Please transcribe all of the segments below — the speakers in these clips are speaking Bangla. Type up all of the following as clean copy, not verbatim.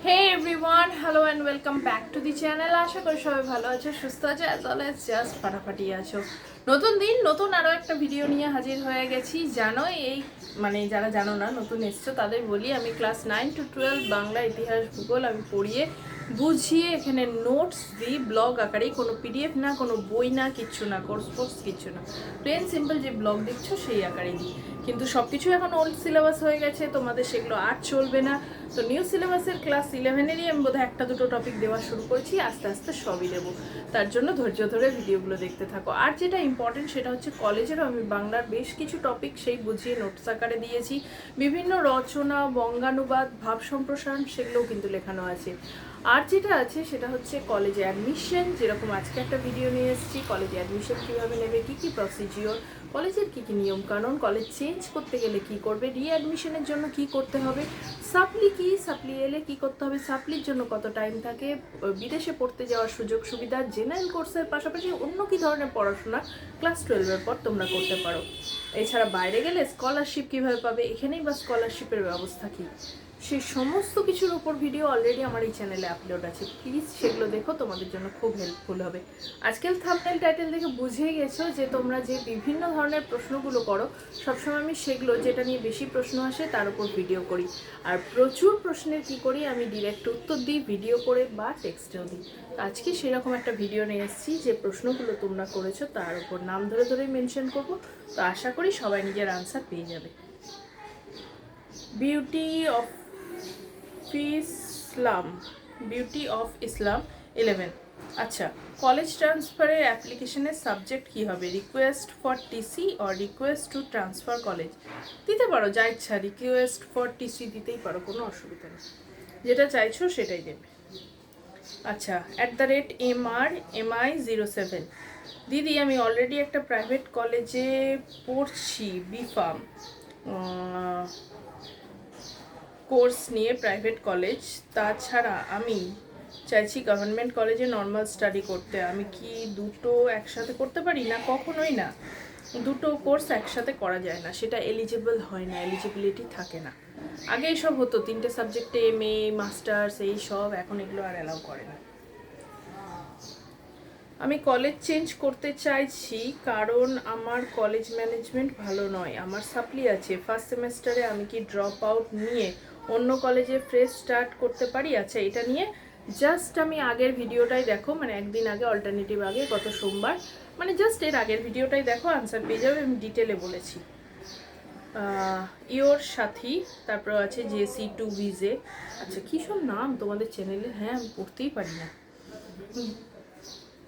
Hey everyone, hello and welcome back to the channel. আশা করি সবাই ভালো আছো, সুস্থ আছো, অ্যাজ অলওয়েজ জাস্ট ফাটাফাটি আছো। নতুন দিন, নতুন আরও একটা ভিডিও নিয়ে হাজির হয়ে গেছি। জানো এই যারা জানো না, নতুন এসছো তাদের বলি, আমি ক্লাস 9 to 12 বাংলা, ইতিহাস, ভূগোল আমি পড়িয়ে বুঝিয়ে এখানে নোটস দিই ব্লগ আকারেই। কোনো পিডিএফ না, কোনো বই না, কিচ্ছু না, কোর্স কিচ্ছু না, প্লেন সিম্পল যে ব্লগ দেখছো সেই আকারেই দিই। কিন্তু সব কিছু এখন ওল্ড সিলেবাস হয়ে গেছে, তোমাদের সেগুলো আর চলবে না। তো নিউ সিলেবাসের ক্লাস 11-এরই আমি বোধহয় একটা দুটো টপিক দেওয়া শুরু করেছি, আস্তে আস্তে সবই দেবো। তার জন্য ধৈর্য ধরে ভিডিওগুলো দেখতে থাকো। আর যেটা ইম্পর্টেন্ট সেটা হচ্ছে কলেজেরও আমি বাংলার বেশ কিছু টপিক সেই বুঝিয়ে নোটস আকারে দিয়েছি। বিভিন্ন রচনা, বঙ্গানুবাদ, ভাব সম্প্রসারণ সেগুলোও কিন্তু লেখানো আছে। আর যেটা আছে সেটা হচ্ছে কলেজে অ্যাডমিশন, যেরকম আজকে একটা ভিডিও নিয়ে এসেছি, কলেজে অ্যাডমিশন কীভাবে নেবে, কী কী প্রসিজিওর, কলেজের কী কী নিয়মকানুন, কলেজ চেঞ্জ করতে গেলে কী করবে, রিঅ্যাডমিশনের জন্য কী করতে হবে, সাপ্লি কী, সাপ্লি এলে কী করতে হবে, সাপ্লির জন্য কত টাইম থাকে, বিদেশে পড়তে যাওয়ার সুযোগ সুবিধা, জেনারেল কোর্সের পাশাপাশি অন্য কী ধরনের পড়াশোনা ক্লাস 12-এর পর তোমরা করতে পারো। এছাড়া বাইরে গেলে স্কলারশিপ কীভাবে পাবে, এখানেই বা স্কলারশিপের ব্যবস্থা কী, সেই সমস্ত কিছুর উপর ভিডিও অলরেডি আমার এই চ্যানেলে আপলোড আছে। প্লিজ সেগুলো দেখো, তোমাদের জন্য খুব হেল্পফুল হবে। আজকাল থাম্বনেল টাইটেল দেখে বুঝেই গেছো যে তোমরা যে বিভিন্ন ধরনের প্রশ্নগুলো করো, সবসময় আমি সেগুলো যেটা নিয়ে বেশি প্রশ্ন আসে তার উপর ভিডিও করি। আর প্রচুর প্রশ্নের কি করি, আমি ডিরেক্ট উত্তর দিই ভিডিও করে বা টেক্সটেও দিই। আজকে সেরকম একটা ভিডিও নিয়ে এসেছি যে প্রশ্নগুলো তোমরা করেছো তার উপর নাম ধরে ধরেই মেনশন করবো। তো আশা করি সবাই নিজের আনসার পেয়ে যাবে। Beauty of Islam 11। আচ্ছা, কলেজ ট্রান্সফারের অ্যাপ্লিকেশনের সাবজেক্ট কী হবে, request for TC or request to transfer college. দিতে পারো যা ইচ্ছা, রিকোয়েস্ট ফর টিসি দিতেই পারো, কোনো অসুবিধা নেই, যেটা চাইছো সেটাই দেবে। আচ্ছা, @MRMI07। দিদি, আমি অলরেডি একটা প্রাইভেট কলেজে পড়ছি, বিফার্ম কোর্স নিয়ে, প্রাইভেট কলেজ। তাছাড়া আমি চাইছি গভর্নমেন্ট কলেজে নর্মাল স্টাডি করতে। আমি কি দুটো একসাথে করতে পারি? না, কখনোই না। দুটো কোর্স একসাথে করা যায় না, সেটা এলিজিবল হয় না, এলিজিবিলিটি থাকে না। আগে এইসব হতো, 3টে সাবজেক্টে MA মাস্টার্স এই সব, এখন এগুলো আর অ্যালাউ করে না। আমি কলেজ চেঞ্জ করতে চাইছি কারণ আমার কলেজ ম্যানেজমেন্ট ভালো নয়, আমার সাপ্লি আছে ফার্স্ট সেমেস্টারে, আমি কি ড্রপ আউট নিয়ে অন্য কলেজে ফ্রেশ স্টার্ট করতে পারি? আচ্ছা, এটা নিয়ে জাস্ট আমি আগের ভিডিওটাই দেখো, মানে একদিন আগে, অল্টারনেটিভ আগে, গত সোমবার, মানে জাস্ট এর আগের ভিডিওটাই দেখো, আনসার পেয়ে যাবে। আমি ডিটেলে বলেছি। ইওর সাথী, তারপর আছে JC2 ভিজে। আচ্ছা, কী সব নাম তোমাদের চ্যানেলে, হ্যাঁ আমি পড়তেই পারি না।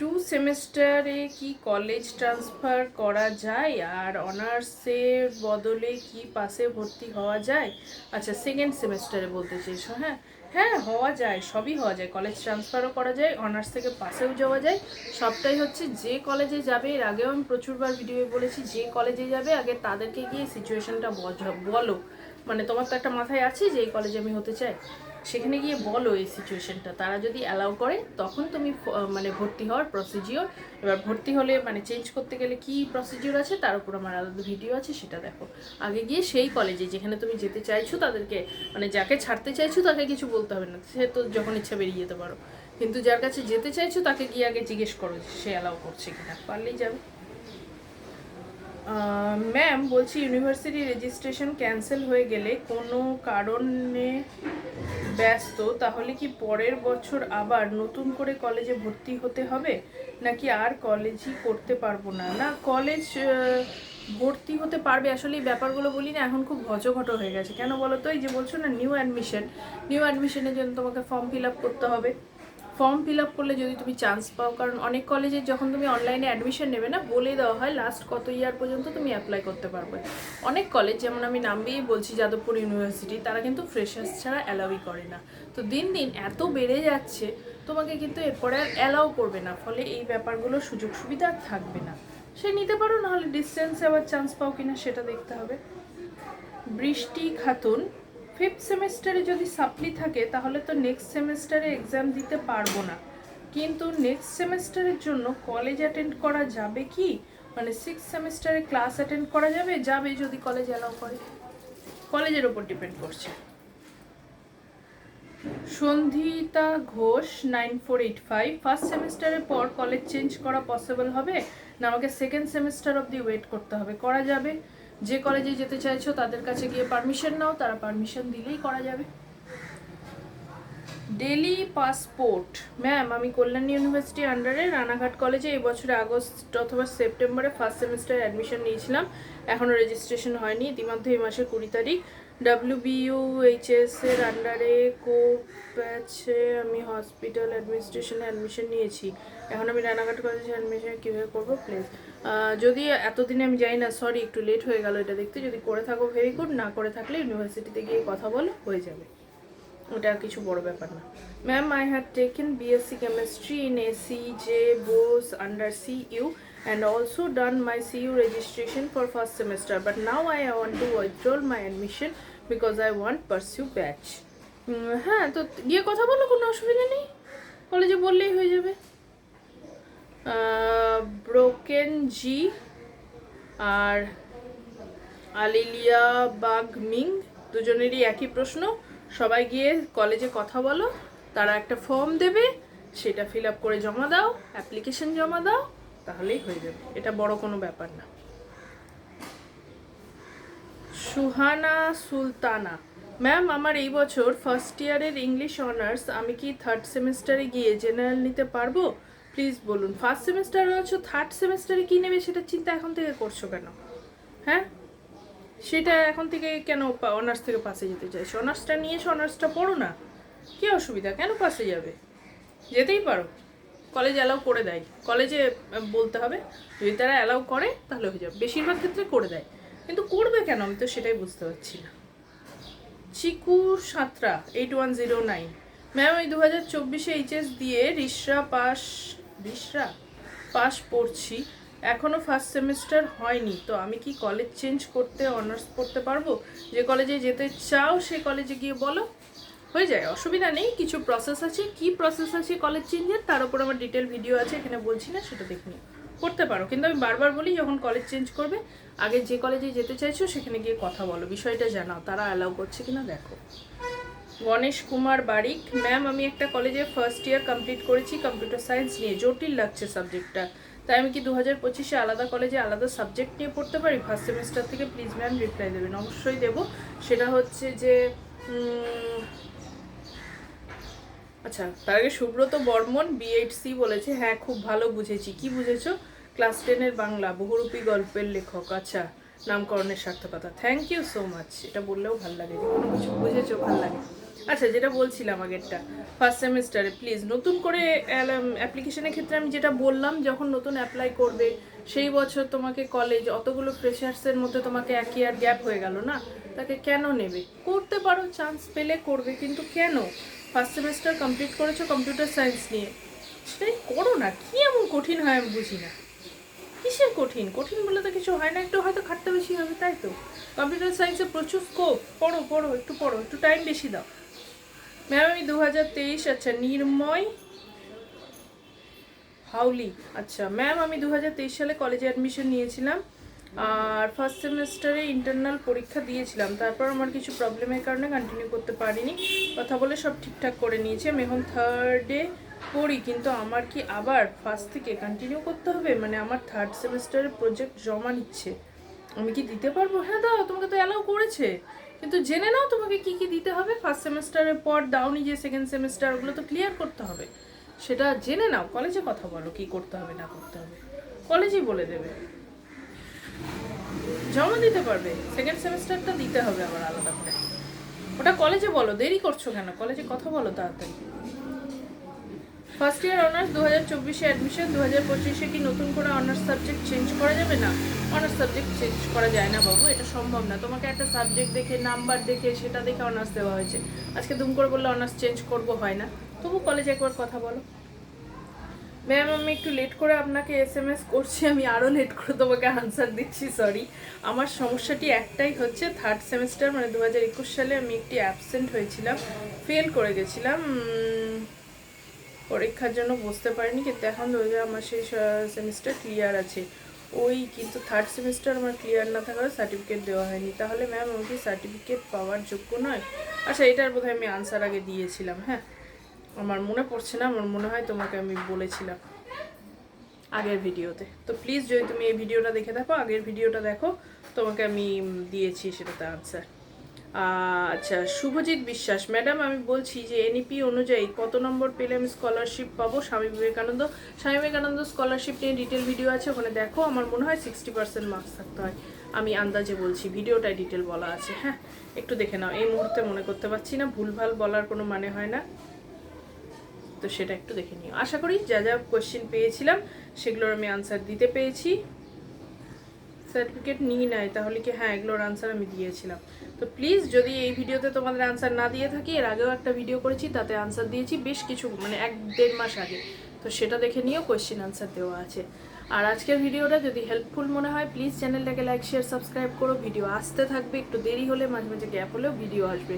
2 সেমেস্টারে কি কলেজ ট্রান্সফার করা যায়, আর অনার্সের বদলে কি পাশে ভর্তি হওয়া যায়? আচ্ছা, সেকেন্ড সেমেস্টারে বলতে চেয়েছো? হ্যাঁ হ্যাঁ, হওয়া যায়, সবই হওয়া যায়, কলেজ ট্রান্সফারও করা যায়, অনার্স থেকে পাশেও যাওয়া যায়। সবটাই হচ্ছে যে কলেজে যাবে, এর আগেও আমি প্রচুরবার ভিডিওয়ে বলেছি, যে কলেজে যাবে আগে তাদেরকে গিয়ে সিচুয়েশনটা বলো। মানে তোমার তো একটা মাথায় আছে যে এই কলেজে আমি হতে চাই, সেখানে গিয়ে বলো এই সিচুয়েশনটা, তারা যদি অ্যালাউ করে তখন তুমি মানে ভর্তি হওয়ার প্রসিজিওর। এবার ভর্তি হলে মানে চেঞ্জ করতে গেলে কি প্রসিজিওর আছে তার উপর আমার আলাদা ভিডিও আছে, সেটা দেখো। আগে গিয়ে সেই কলেজে যেখানে তুমি যেতে চাইছো তাদেরকে, মানে যাকে ছাড়তে চাইছো তাকে কিছু বলতে হবে না, সে তো যখন ইচ্ছা বেরিয়ে যেতে পারো, কিন্তু যার কাছে যেতে চাইছো তাকে গিয়ে আগে জিজ্ঞেস করো সে অ্যালাউ করছে কিনা, পারলেই যাবে। ম্যাম বলছি, ইউনিভার্সিটি রেজিস্ট্রেশন ক্যান্সেল হয়ে গেলে কোনো কারণে ব্যস্ত, তাহলে কি পরের বছর আবার নতুন করে কলেজে ভর্তি হতে হবে, নাকি আর কলেজই করতে পারবো না? না, কলেজ ভর্তি হতে পারবে। আসলে এই ব্যাপারগুলো বলি না, এখন খুব ঘচঘট হয়ে গেছে। কেন বলো তো? এই যে বলছো না নিউ অ্যাডমিশনের জন্য তোমাকে ফর্ম ফিল আপ করতে হবে। ফর্ম ফিল আপ করলে যদি তুমি চান্স পাও, কারণ অনেক কলেজে যখন তুমি অনলাইনে অ্যাডমিশন নেবে না, বলে দেওয়া হয় লাস্ট কত ইয়ার পর্যন্ত তুমি অ্যাপ্লাই করতে পারবে। অনেক কলেজ, যেমন আমি নামবেই বলছি যাদবপুর ইউনিভার্সিটি, তারা কিন্তু ফ্রেশার্স ছাড়া অ্যালাউই করে না। তো দিন দিন এত বেড়ে যাচ্ছে, তোমাকে কিন্তু এরপরে আর অ্যালাউ করবে না, ফলে এই ব্যাপারগুলো সুযোগ সুবিধা আর থাকবে না। সে নিতে পারো, নাহলে ডিস্টেন্সে আবার চান্স পাও কিনা সেটা দেখতে হবে। বৃষ্টি খাতুন, 5th সেমেস্টারে যদি সাপ্লি থাকে তাহলে তো নেক্সট সেমেস্টারে এক্সাম দিতে পারবো না, কিন্তু নেক্সট সেমেস্টারের জন্য কলেজ অ্যাটেন্ড করা যাবে কি? মানে 6th সেমেস্টারে ক্লাস অ্যাটেন্ড করা যাবে যদি কলেজ অ্যালাউ করে, কলেজের ওপর ডিপেন্ড করছে। সন্ধিতা ঘোষ 9485, ফার্স্ট সেমিস্টারের পর কলেজ চেঞ্জ করা পসিবল হবে না আমাকে সেকেন্ড সেমিস্টার অবধি ওয়েট করতে হবে? করা যাবে। যে কলেজে যেতে চাইছো তাদের কাছে গিয়ে পারমিশন নাও, তারা পারমিশন দিলেই করা যাবে। ডেলি পাসপোর্ট ম্যাম, আমি কল্যাণী ইউনিভার্সিটি আন্ডারে রানাঘাট কলেজে এই বছরে আগস্ট অথবা সেপ্টেম্বরে ফার্স্ট সেমিস্টারে অ্যাডমিশন নিয়েছিলাম, এখনও রেজিস্ট্রেশন হয়নি। ইতিমধ্যে এই মাসের 20 তারিখ WBUHS এর আন্ডারে কোপ্যাচে আমি হসপিটাল অ্যাডমিনিস্ট্রেশনে অ্যাডমিশন নিয়েছি। এখন আমি রানাঘাট কলেজে অ্যাডমিশন কীভাবে করবো প্লিজ? যদি এতদিনে আমি যাই না, সরি একটু লেট হয়ে গেল এটা দেখতে। যদি করে থাকো ভেরি গুড, না করে থাকলে ইউনিভার্সিটিতে গিয়ে কথা বলো, হয়ে যাবে, ওটা আর কিছু বড় ব্যাপার না। Ma'am, I had taken BSc chemistry in ACJ Bose under CU and also done my CU registration for first semester, but now I want to withdraw my admission because I want pursue batch. হ্যাঁ, তো গিয়ে কথা বলো, কোনো অসুবিধা নেই, কলেজে বললেই হয়ে যাবে। ব্রোকেন জি আর আলিলিয়া বাগমিং দুজনেরই একই প্রশ্ন। সবাই গিয়ে কলেজে কথা বলো, তারা একটা ফর্ম দেবে, সেটা ফিল আপ করে জমা দাও, অ্যাপ্লিকেশন জমা দাও, তাহলেই হয়ে যাবে, এটা বড় কোনো ব্যাপার না। সুহানা সুলতানা ম্যাম, আমার এই বছর ফার্স্ট ইয়ারের ইংলিশ অনার্স, আমি কি থার্ড সেমিস্টারে গিয়ে জেনারেল নিতে পারবো? প্লিজ বলুন। ফার্স্ট সেমিস্টারে আছো, থার্ড সেমিস্টারে কী নেবে সেটা চিন্তা এখন থেকে করছো কেন? হ্যাঁ, সেটা এখন থেকে কেন অনার্স থেকে পাশে যেতে চাইছো? অনার্সটা নিয়েছো, অনার্সটা পড়ো না, কী অসুবিধা? কেন পাশে যাবে? যেতেই পারো, কলেজ অ্যালাউ করে দেয়, কলেজে বলতে হবে, যদি তারা অ্যালাউ করে তাহলে হয়ে যাবে, বেশিরভাগ ক্ষেত্রে করে দেয়, কিন্তু করবে কেন আমি তো সেটাই বুঝতে পারছি না। চিকু সাঁতরা 8109 ম্যাম, ওই 2024 HS দিয়ে রিসরা পাস পড়ছি, এখনও ফার্স্ট সেমিস্টার হয়নি, তো আমি কি কলেজ চেঞ্জ করতে অনার্স পড়তে পারবো? যে কলেজে যেতে চাও সে কলেজে গিয়ে বলো, হয়ে যায়, অসুবিধা নেই। কিছু প্রসেস আছে, কি প্রসেস আছে কলেজ চেঞ্জের তার উপর আমার ডিটেল ভিডিও আছে, এখানে বলছি না, সেটা দেখে নিও, করতে পারো। কিন্তু আমি বারবার বলি, যখন কলেজ চেঞ্জ করবে আগে যে কলেজে যেতে চাইছো সেখানে গিয়ে কথা বলো, বিষয়টা জানাও, তারা অ্যালাউ করছে কিনা দেখো। গণেশ কুমার বারিক ম্যাম, আমি একটা কলেজে ফার্স্ট ইয়ার কমপ্লিট করেছি কম্পিউটার সায়েন্স নিয়ে, জটিল লাগছে সাবজেক্টটা, তাই আমি কি 2025-এ আলাদা কলেজে আলাদা সাবজেক্ট নিয়ে পড়তে পারি ফার্স্ট সেমিস্টার থেকে? প্লিজ ম্যাম রিপ্লাই দেবেন। অবশ্যই দেবো। সেটা হচ্ছে যে আচ্ছা, তার আগে সুব্রত বর্মন BHC বলেছে, হ্যাঁ খুব ভালো বুঝেছি। কি বুঝেছো? ক্লাস 10-এর বাংলা বহুরূপী গল্পের লেখক। আচ্ছা, নামকরণের সার্থকতা, থ্যাংক ইউ সো মাচ। এটা বললেও ভালো লাগে, কোনো কিছু বুঝেছো ভালো লাগে। আচ্ছা, যেটা বলছিলাম আগেরটা, ফার্স্ট সেমিস্টারে প্লিজ নতুন করে অ্যাপ্লিকেশনের ক্ষেত্রে আমি যেটা বললাম, যখন নতুন অ্যাপ্লাই করবে সেই বছর তোমাকে কলেজ অতগুলো ফ্রেশার্সের মধ্যে তোমাকে 1 ইয়ার গ্যাপ হয়ে গেল না, তাকে কেন নেবে? করতে পারো, চান্স পেলে করবে, কিন্তু কেন? ফার্স্ট সেমিস্টার কমপ্লিট করেছো কম্পিউটার সায়েন্স নিয়ে, সেটাই করো না। কি এমন কঠিন হয় আমি বুঝি না, কিসের কঠিন? কঠিন বলে তো কিছু হয় না, একটু হয়তো খাটতে বেশি হবে, তাই তো। কম্পিউটার সায়েন্সে প্রচুর স্কোপ, পড়ো একটু টাইম বেশি দাও। ম্যাম, আমি 2023, আচ্ছা নির্ময় হাউলি, আচ্ছা ম্যাম, আমি 2023 সালে কলেজে অ্যাডমিশন নিয়েছিলাম আর ফার্স্ট সেমিস্টারে ইন্টারনাল পরীক্ষা দিয়েছিলাম, তারপর আমার কিছু প্রবলেমের কারণে কন্টিনিউ করতে পারিনি, কথা বলে সব ঠিকঠাক করে নিয়েছি, আমি এখন থার্ডে পড়ি, কিন্তু আমার কি আবার ফার্স্ট থেকে কন্টিনিউ করতে হবে? মানে আমার থার্ড সেমিস্টারের প্রজেক্ট জমা নিচ্ছে, আমি কি দিতে পারবো? হ্যাঁ দাও, তোমাকে তো অ্যালাউ করেছে, কিন্তু জেনে নাও তোমাকে কি কি দিতে হবে। ফার্স্ট সেমিস্টারের পর দাওনি যে সেকেন্ড সেমিস্টার, ওগুলো তো ক্লিয়ার করতে হবে, সেটা জেনে নাও, কলেজে কথা বলো কি করতে হবে না করতে হবে, কলেজেই বলে দেবে, জমা দিতে পারবে। সেকেন্ড সেমিস্টারটা দিতে হবে আবার আলাদা করে, ওটা কলেজে বলো, দেরি করছো কেন? কলেজে কথা বলো তাড়াতাড়ি। ফার্স্ট ইয়ার অনার্স 2024-এ অ্যাডমিশন, 2025-এ কি নতুন করে অনার্স সাবজেক্ট চেঞ্জ করা যাবে? না, অনার্স সাবজেক্ট চেঞ্জ করা যায় না বাবু, এটা সম্ভব না। তোমাকে একটা সাবজেক্ট দেখে, নাম্বার দেখে, সেটা দেখে অনার্স দেওয়া হয়েছে, আজকে দুম করে বললে অনার্স চেঞ্জ করবো হয় না, তবু কলেজে একবার কথা বলো। ম্যাম, আমি একটু লেট করে আপনাকে SMS করছি, আমি আরও লেট করে তোমাকে আনসার দিচ্ছি, সরি। আমার সমস্যাটি একটাই হচ্ছে, থার্ড সেমিস্টার মানে 2021 সালে আমি একটি অ্যাবসেন্ট হয়েছিলাম, ফেল করে গেছিলাম, পরীক্ষার জন্য বসতে পারিনি, কিন্তু এখন আমার সেই সেমিস্টার ক্লিয়ার আছে। ওই কিন্তু থার্ড সেমিস্টার আমার ক্লিয়ার না থাকার সার্টিফিকেট দেওয়া হয়নি। তাহলে ম্যাম আমি কি সার্টিফিকেট পাওয়ার যোগ্য নয়? আচ্ছা, এটার বোধহয় আমি আনসার আগে দিয়েছিলাম। হ্যাঁ, আমার মনে পড়ছে না, আমার মনে হয় তোমাকে আমি বলেছিলাম আগের ভিডিওতে। তো প্লিজ যদি তুমি এই ভিডিওটা দেখে থাকো, আগের ভিডিওটা দেখো, তোমাকে আমি দিয়েছি সেটাতে আনসার। আচ্ছা, শুভজিৎ বিশ্বাস, ম্যাডাম আমি বলছি যে এনইপি অনুযায়ী কত নম্বর পেলে আমি স্কলারশিপ পাবো? স্বামী বিবেকানন্দ স্কলারশিপ নিয়ে ডিটেল ভিডিও আছে, ওখানে দেখো। আমার মনে হয় 60% মার্কস থাকতে হয়, আমি আন্দাজে বলছি, ভিডিওটায় ডিটেল বলা আছে। হ্যাঁ, একটু দেখে নাও, এই মুহূর্তে মনে করতে পারছি না, ভুলভাল বলার কোনো মানে হয় না, তো সেটা একটু দেখে নিও। আশা করি যা যা কোয়েশ্চেন পেয়েছিলাম সেগুলোর আমি আনসার দিতে পেরেছি। সার্টিফিকেট নিই নাই তাহলে কি? হ্যাঁ, এগুলোর আনসার আমি দিয়েছিলাম। তো প্লিজ, যদি এই ভিডিওতে তোমাদের আনসার না দিয়ে থাকি, এর আগেও একটা ভিডিও করেছি তাতে আনসার দিয়েছি বেশ কিছু, মানে 1-1.5 মাস আগে, তো সেটা দেখে নিও, কোয়েশ্চেন আনসার দেওয়া আছে। আর আজকের ভিডিওটা যদি হেল্পফুল মনে হয় প্লিজ চ্যানেলটাকে লাইক শেয়ার সাবস্ক্রাইব করো। ভিডিও আসতে থাকবে, একটু দেরি হলে মাঝে মাঝে গ্যাপ হলেও ভিডিও আসবে।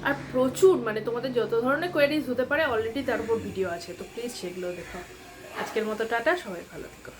আর প্রচুর, মানে তোমাদের যত ধরনের কোয়েরিজ হতে পারে অলরেডি তার উপর ভিডিও আছে, তো প্লিজ সেগুলো দেখো। আজকের মতো টাটা, সবাই ভালো থেকো।